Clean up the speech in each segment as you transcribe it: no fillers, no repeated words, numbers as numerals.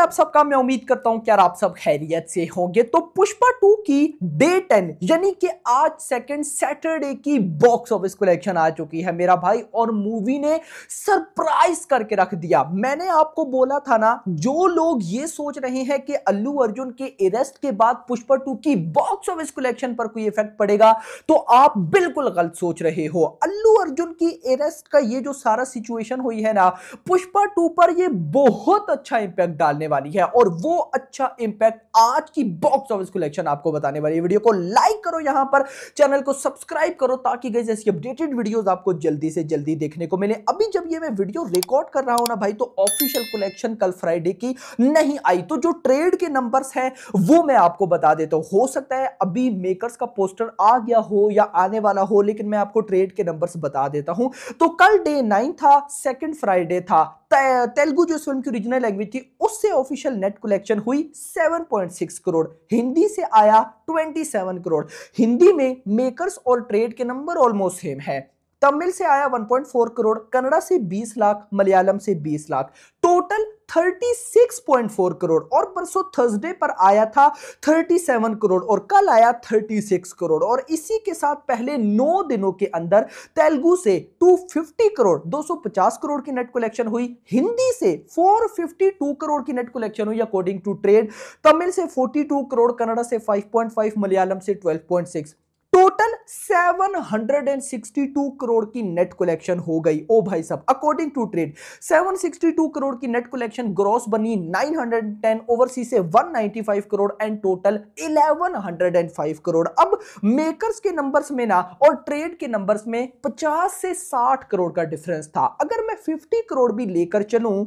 आप सबका मैं उम्मीद करता हूं कि यार आप सब खैरियत से होंगे। तो पुष्पा 2 की डे 10 यानी कि आज सेकंड सैटरडे की बॉक्स ऑफिस कलेक्शन आ चुकी है मेरा भाई, और मूवी ने सरप्राइज करके रख दिया। मैंने आपको बोला था ना, जो लोग ये सोच रहे हैं कि अल्लू अर्जुन के अरेस्ट के बाद पुष्पा 2 की बॉक्स ऑफिस कलेक्शन पर कोई इफेक्ट पड़ेगा, तो आप बिल्कुल गलत सोच रहे हो। अल्लू अर्जुन की अरेस्ट का ये जो सारा सिचुएशन हुई है ना, पुष्पा 2 पर ये बहुत अच्छा इंपैक्ट डालने वाली है, और वो अच्छा इंपैक्ट आज की बॉक्स ऑफिस कलेक्शन आपको बताने वाली है। वीडियो को लाइक करो, यहां पर चैनल को सब्सक्राइब करो, ताकि गाइस ऐसी अपडेटेड वीडियोस आपको जल्दी से जल्दी देखने को मिले। अभी जब ये मैं वीडियो रिकॉर्ड कर रहा हूं ना भाई, तो ऑफिशियल कलेक्शन कल फ्राइडे की नहीं आई, तो जो ट्रेड के नंबर्स हैं वो मैं आपको बता देता हूं। हो सकता है अभी मेकर्स का पोस्टर आ गया हो या आने वाला हो, लेकिन मैं आपको ट्रेड के नंबर्स बता देता हूं। तो कल डे 9 था, सेकंड फ्राइडे था। तेलुगु जो फिल्म की ओरिजिनल लैंग्वेज थी, उससे ऑफिशियल नेट कलेक्शन हुई 7.6 करोड़, हिंदी से आया 27 करोड़। हिंदी में मेकर्स और ट्रेड के नंबर ऑलमोस्ट सेम है। तमिल से आया 1.4 करोड़, कन्नड़ा से 20 लाख, मलयालम से 20 लाख, टोटल 36.4 करोड़। और परसों थर्सडे पर आया था 37 करोड़ और कल आया 36 करोड़। और इसी के साथ पहले 9 दिनों के अंदर तेलुगु से 250 करोड़ 250 करोड़ की नेट कलेक्शन हुई, हिंदी से 452 करोड़ की नेट कलेक्शन हुई अकॉर्डिंग टू ट्रेड, तमिल से 42 करोड़, कन्नड़ा से 5.5, मलयालम से 12.6, टोटल 762 करोड़ की नेट कलेक्शन हो गई। ओ भाई साहब, अकॉर्डिंग टू ट्रेड 762 करोड़ की नेट कलेक्शन, ग्रॉस बनी 910, ओवरसीज से 195 करोड़ एंड टोटल 1105 करोड़। अब मेकर्स के नंबर्स में ना और ट्रेड के नंबर्स में 50 से 60 करोड़ का डिफरेंस था। अगर मैं 50 करोड़ भी लेकर चलूं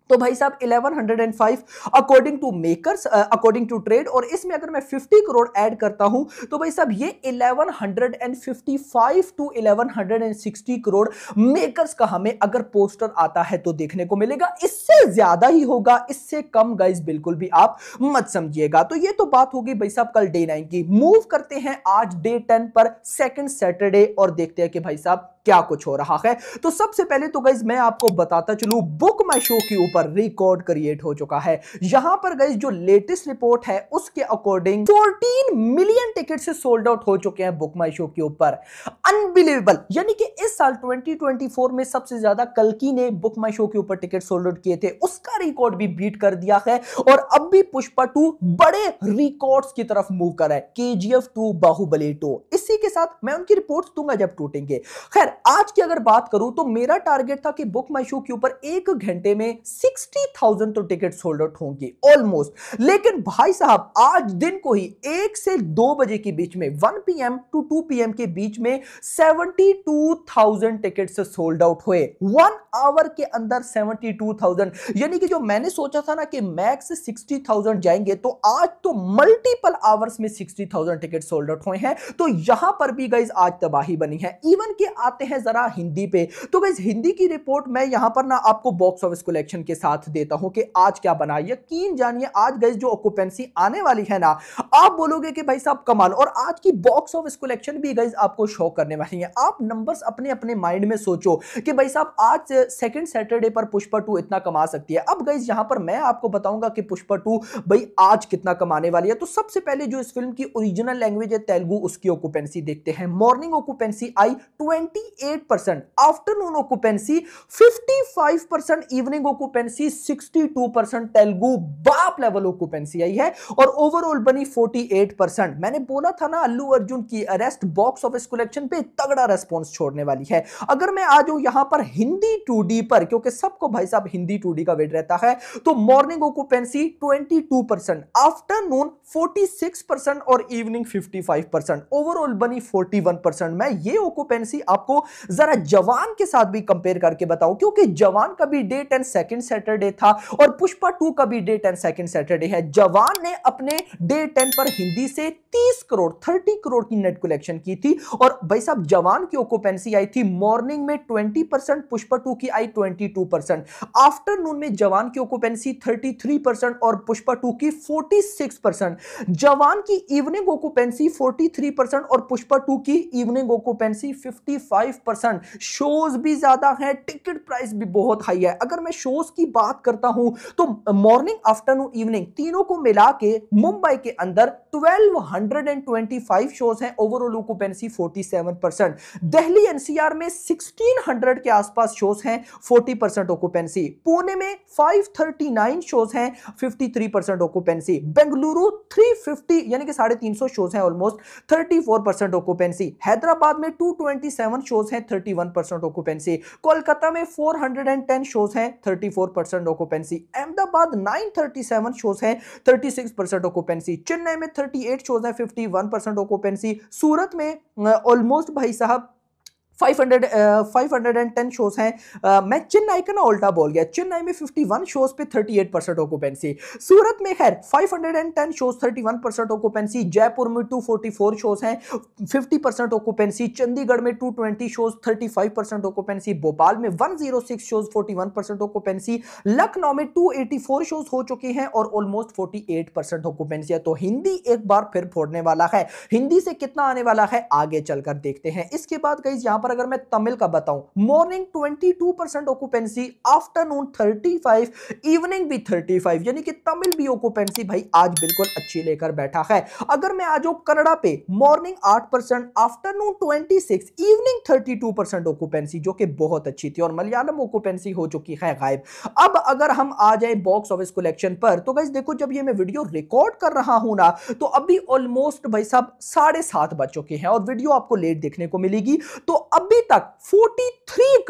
तो भाई साहब 1105 according to makers, according to trade, और इसमें अगर मैं 50 करोड़ ऐड करता हूं तो भाई साहब ये 1155 टू 1160 करोड़ मेकर्स का हमें अगर पोस्टर आता है तो देखने को मिलेगा। इससे ज्यादा ही होगा, इससे कम गाइस बिल्कुल भी आप मत समझिएगा। तो ये तो बात होगी भाई साहब कल डे 9 की। मूव करते हैं आज डे 10 पर, सेकंड सैटरडे, और देखते हैं कि भाई साहब क्या कुछ हो रहा है। तो सबसे पहले तो गाइस मैं आपको बताता चलूं, बुक माई शो के ऊपर रिकॉर्ड क्रिएट हो चुका है। यहां पर गाइस जो लेटेस्ट रिपोर्ट है उसके अकॉर्डिंग 14 मिलियन टिकट से सोल्ड आउट हो चुके हैं बुक माई शो के ऊपर। अनबिलीवेबल, यानी कि इस साल 2024 में सबसे ज्यादा कल्कि ने बुक माई शो के ऊपर टिकट सोल्ड आउट किए थे, उसका रिकॉर्ड भी बीट कर दिया है। और अब भी पुष्पा 2 बड़े रिकॉर्ड्स की तरफ मूव कर रहा है। KGF 2, बाहुबली 2, इसी के साथ मैं उनकी रिपोर्ट्स दूंगा जब टूटेंगे। खैर आज की अगर बात करूं तो मेरा टारगेट था कि बुक माई शो के ऊपर 1 घंटे में 60,000 तो टिकट सोल्ड आउट होंगे ऑलमोस्ट। लेकिन भाई साहब आज दिन को ही 1 से 2 बजे के बीच में, 1 PM टू 2 PM के बीच में 72,000 टिकट से सोल्ड आउट हुए। 1 आवर के अंदर 72,000, यानी कि जो मैंने सोचा था ना कि मैक्स 60,000 जाएंगे, तो आज तो मल्टीपल आवर्स में 60,000 टिकट सोल्ड आउट हुए हैं। तो यहां पर भी गाइस आज तबाही बनी है। इवन के आते हैं जरा हिंदी पे, तो गाइस हिंदी की रिपोर्ट मैं यहां पर ना आपको बॉक्स ऑफिस कलेक्शन के साथ देता हूं कि आज क्या बना। यकीन जानिए आज गाइस जो ऑक्यूपेंसी आने वाली है ना, आप बोलोगे कि भाई साहब कमाल। और आज की बॉक्स ऑफिस कलेक्शन भी गाइस आपको शो करने वाली है। आप नंबर्स अपने अपने माइंड में सोचो कि भाई साहब आज सेकंड सैटरडे पर पुष्पा 2 इतना कमा सकती है। अब गाइस यहां पर मैं आपको बताऊंगा कि पुष्पा 2 भाई आज कितना कमाने वाली है। तो सबसे पहले जो इस फिल्म की ओरिजिनल लैंग्वेज है तेलुगु, उसकी ऑक्यूपेंसी देखते हैं। मॉर्निंग ऑक्यूपेंसी आई 28%, afternoon occupancy 55%, evening occupancy 62%, Telugu बाप लेवल ऑक्यूपेंसी आई है, और ओवरऑल बनी 48%। मैंने बोला था ना अल्लू अर्जुन की अरेस्ट बॉक्स ऑफिस कलेक्शन पे तगड़ा रेस्पॉन्स छोड़ने वाली है। अगर मैं आ जाऊं यहां पर हिंदी 2D पर, क्योंकि सबको भाई साहब हिंदी 2D का वेट रहता है, तो मॉर्निंग ऑक्यूपेंसी 22%, आफ्टरनून 46% और इवनिंग 55%, ओवरऑल बनी 41%। मैं ये ऑक्यूपेंसी आपको जरा जवान के साथ भी कंपेयर करके बताऊं, क्योंकि जवान का भी डे 10 सेकंड सैटरडे था और पुष्पा 2 का भी डे 10 सेकंड सैटरडे है। जवान ने अपने डे 10 पर हिंदी से 30 करोड़ 30 करोड़ की नेट कलेक्शन की थी, और भाई साहब जवान की ऑक्यूपेंसी आई थी मॉर्निंग में 20%, पुष्पा 2 की आई 22%, आफ्टरनून में जवान जवान की ऑक्यूपेंसी 33% और पुष्पा 2 की 46%। जवान की इवनिंग ऑक्यूपेंसी 43% और पुष्पा 2 की इवनिंग ऑक्यूपेंसी 55%। शोज भी ज्यादा हैं, टिकट प्राइस भी बहुत हाई है। अगर मैं शोज की बात करता हूं तो मॉर्निंग, आफ्टरनून, इवनिंग तीनों को मिला के मुंबई के अंदर 1225 शोज हैं, ओवरऑल ऑक्यूपेंसी 47%। दिल्ली एनसीआर में 1600 के आसपास शोज हैं, 40% ऑक्यूपेंसी। पुणे में 539 शोज हैं, 53% ऑक्यूपेंसी। बेंगलुरु 350 यानी कि 350 शोज हैं, ऑलमोस्ट 34% ऑक्यूपेंसी। हैदराबाद में 227 शोज हैं, 31% ऑक्यूपेंसी। कोलकाता में 410 शोज हैं, 34% ऑक्यूपेंसी। अहमदाबाद 937 शोज हैं, 36% ऑक्यूपेंसी। चेन्नई में 38 शोज हैं, 51% ऑक्यूपेंसी। सूरत में ऑलमोस्ट भाई साहब 510 शोज हैं। मैं चेन्नई का ना उल्टा बोल गया, चेन्नई में 51 शोज पे 38% ऑक्यूपेंसी। सूरत में खैर 510 शोज, 31% ऑक्यूपेंसी। जयपुर में 244 शोज हैं, 50% ऑक्यूपेंसी। चंडीगढ़ में 220 शोज, 35% ऑक्यूपेंसी। भोपाल में 106 शोज, 41% ऑक्यूपेंसी। लखनऊ में 284 शोज हो चुके हैं और ऑलमोस्ट 48% ऑक्यूपेंसी है। तो हिंदी एक बार फिर फोड़ने वाला है। हिंदी से कितना आने वाला है आगे चलकर देखते हैं। इसके बाद गाइस यहां पर अगर मैं तमिल का बताऊं, मॉर्निंग 22% ऑक्यूपेंसी, आफ्टरनून 35, इवनिंग भी 35, यानी कि तमिल भी ऑक्यूपेंसी भाई आज बिल्कुल अच्छी लेकर बैठा है। अगर मैं आ जाऊं कन्नड़ा पे, मॉर्निंग 8%, आफ्टरनून 26, इवनिंग 32% ऑक्यूपेंसी, जो कि बहुत अच्छी थी। और मलयालम ऑक्यूपेंसी हो चुकी है गायब। अब अगर हम आ जाए बॉक्स ऑफिस कलेक्शन पर, तो गाइस देखो जब ये मैं वीडियो रिकॉर्ड कर रहा हूं ना, तो अभी ऑलमोस्ट भाई साहब 7:30 बज चुके हैं और वीडियो आपको लेट देखने को मिलेगी। तो अभी तक 43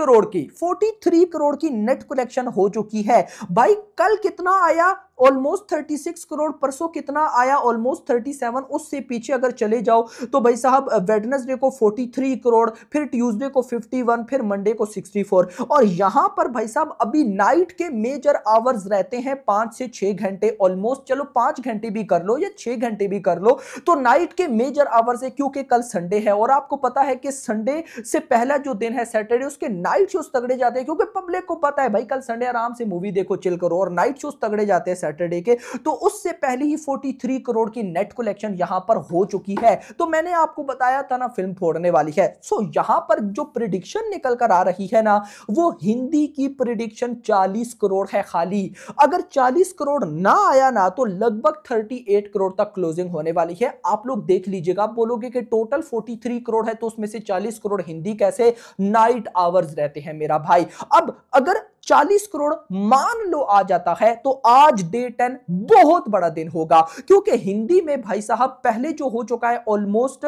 करोड़ की नेट कलेक्शन हो चुकी है। भाई कल कितना आया? ऑलमोस्ट 36 करोड़। परसों कितना आया? ऑलमोस्ट 37। उससे पीछे अगर चले जाओ तो भाई साहब वेडनेसडे को 43 करोड़, फिर ट्यूसडे को 51, फिर मंडे को 64। और यहां पर भाई साहब अभी नाइट के मेजर आवर्स रहते हैं 5 से 6 घंटे, ऑलमोस्ट चलो 5 घंटे भी कर लो या 6 घंटे भी कर लो, तो नाइट के मेजर आवर्स है, क्योंकि कल संडे है। और आपको पता है कि संडे से पहला जो दिन है सैटरडे, उसके नाइट शोज तगड़े जाते हैं, क्योंकि पब्लिक को पता है भाई कल संडे आराम से मूवी देखो, चिल करो, और नाइट शोज तगड़े जाते हैं सैटरडे के। तो उससे पहले ही 43 करोड़ की नेट कलेक्शन यहां पर हो चुकी है। तो मैंने आपको बताया था ना फिल्म फोड़ने वाली है। सो यहां पर जो प्रिडिक्शन निकल कर आ रही है ना, वो हिंदी की प्रिडिक्शन 40 करोड़ है खाली। अगर 40 करोड़ ना आया ना, तो लगभग 38 करोड़ तक क्लोजिंग होने वाली है। आप लोग देख लीजिएगा, आप बोलोगे कि टोटल 43 करोड़ है, तो उसमें से 40 करोड़ हिंदी कैसे? नाइट आवर्स रहते हैं मेरा भाई। अब अगर 40 करोड़ मान लो आ जाता है, तो आज डे 10 बहुत बड़ा दिन होगा, क्योंकि हिंदी में भाई साहब पहले जो हो चुका है ऑलमोस्ट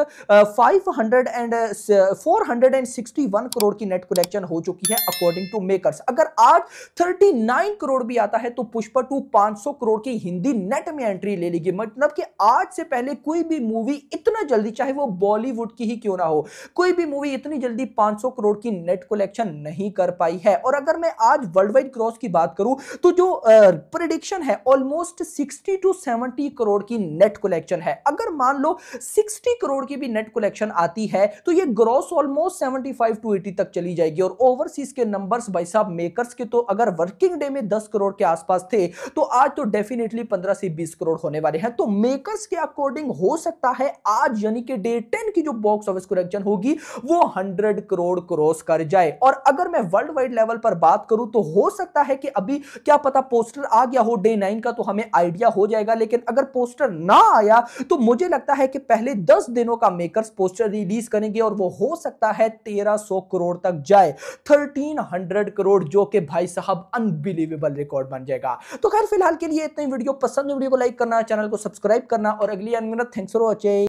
461 करोड़ की नेट कलेक्शन हो चुकी है अकॉर्डिंग टू मेकर्स। अगर आज 39 करोड़ भी आता है, तो पुष्पा 2 500 करोड़ की हिंदी नेट में एंट्री ले लेगी। मतलब कि आज से पहले कोई भी मूवी इतना जल्दी, चाहे वो बॉलीवुड की ही क्यों ना हो, कोई भी मूवी इतनी जल्दी 500 करोड़ की नेट कलेक्शन नहीं कर पाई है। और अगर मैं आज वर्ल्ड वाइड क्रॉस की बात करूं, तो जो प्रेडिक्शन है ऑलमोस्ट 60 टू 70 करोड़ की नेट कलेक्शन है। अगर मान लो 60 करोड़ की भी नेट कलेक्शन आती है, तो ये ग्रॉस ऑलमोस्ट 75 टू 80 तक चली जाएगी। और ओवरसीज के नंबर्स भाई साहब मेकर्स के तो अगर वर्किंग डे में 10 करोड़ के आसपास थे, तो आज तो डेफिनेटली 15 से 20 करोड़ होने वाले हैं। तो मेकर्स के अकॉर्डिंग हो सकता है आज यानी कि डे 10 की जो बॉक्स ऑफिस कलेक्शन होगी वो 100 करोड़ क्रॉस कर जाए। और अगर मैं वर्ल्ड वाइड लेवल पर बात करूं, तो हो सकता है कि अभी क्या पता पोस्टर आ गया हो डे 9 का, तो हमें आइडिया हो जाएगा। लेकिन अगर पोस्टर ना आया, तो मुझे लगता है कि पहले 10 दिनों का मेकर्स पोस्टर रिलीज करेंगे, और वो हो सकता है 1300 करोड़ तक जाए, 1300 करोड़, जो कि भाई साहब अनबिलीवेबल रिकॉर्ड बन जाएगा। तो खैर फिलहाल के लिए इतनी। वीडियो पसंद है, वीडियो को लाइक करना, चैनल को सब्सक्राइब करना, और अगली थैंक्स फॉर वॉचिंग।